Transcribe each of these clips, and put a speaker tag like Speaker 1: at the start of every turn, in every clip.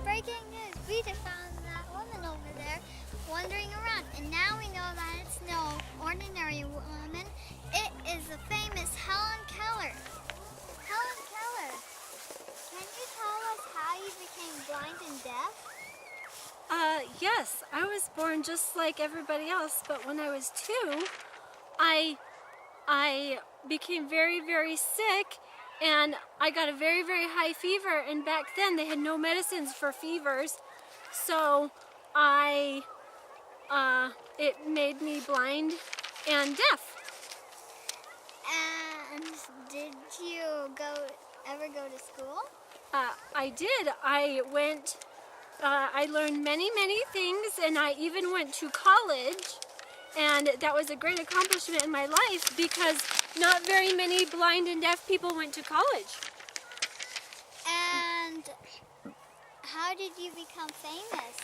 Speaker 1: breaking news. We just found that woman over there wandering around. And now we know that it's no ordinary woman. It is the famous Hellen Keller. Hellen Keller, can you tell us how you became blind and deaf?
Speaker 2: Yes, I was born just like everybody else, but when I was 2, I became very, very sick, and I got a very, very high fever, and back then they had no medicines for fevers, so it made me blind and deaf.
Speaker 1: And did you ever go to school?
Speaker 2: I did. I learned many, many things, and I even went to college, and that was a great accomplishment in my life because not very many blind and deaf people went to college.
Speaker 1: And how did you become famous?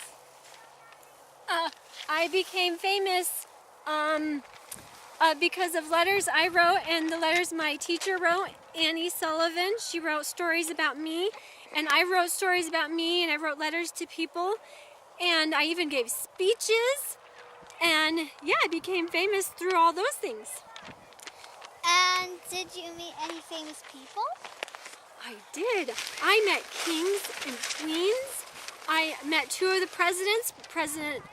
Speaker 2: I became famous because of letters I wrote and the letters my teacher wrote, Annie Sullivan. She wrote stories about me, and I wrote stories about me, and I wrote letters to people, and I even gave speeches, and yeah, I became famous through all those things.
Speaker 1: And did you meet any famous people?
Speaker 2: I did. I met kings and queens. I met 2 of the presidents, President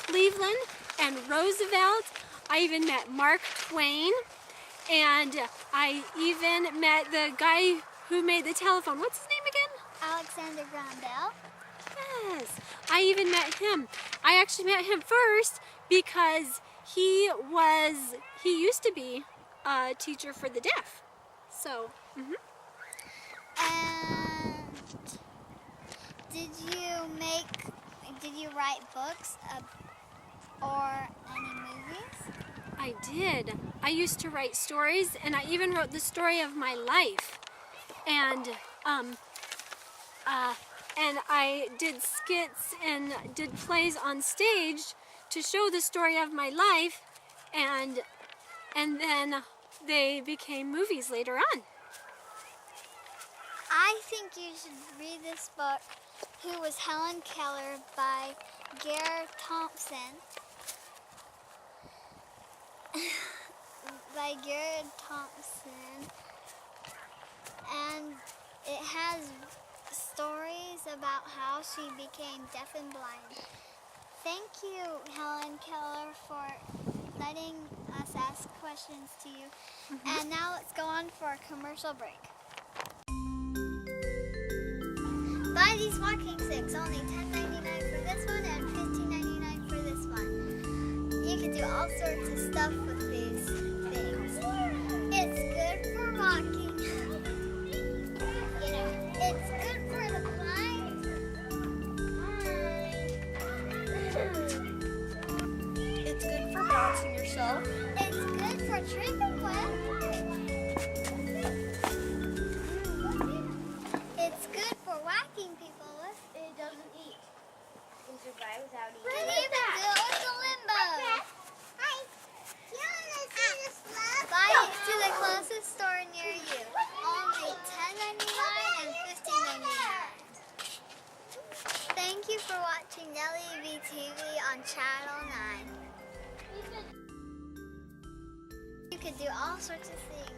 Speaker 2: Cleveland and Roosevelt. I even met Mark Twain, and I even met the guy who made the telephone. What's his name again?
Speaker 1: Alexander Graham Bell.
Speaker 2: Yes, I even met him. I actually met him first because he used to be a teacher for the deaf. So,
Speaker 1: And did you write books or any movies?
Speaker 2: I did. I used to write stories, and I even wrote the story of my life. And I did skits and did plays on stage to show the story of my life, and then they became movies later on.
Speaker 1: I think you should read this book, Who Was Hellen Keller, by Garrett Thompson. By Garrett Thompson. And it has stories about how she became deaf and blind. Thank you, Hellen Keller, for letting us ask questions to you. And now let's go on for a commercial break. Buy these walking sticks, only $10.99 for this one and $15.99 for this one. You can do all sorts of stuff with these things. It's good for walking. It's good for the blind. It's good for balancing yourself. It's good for tripping with. It's good for whacking people with.
Speaker 3: It doesn't eat. It can survive without eating.
Speaker 1: We can even do it with the limbo.
Speaker 3: Hi. You want to see this love?
Speaker 1: Buy it to the closest store near you. Only $10.99 and $15.99. Thank you for watching Nelly TV on Channel 9. You can do all sorts of things.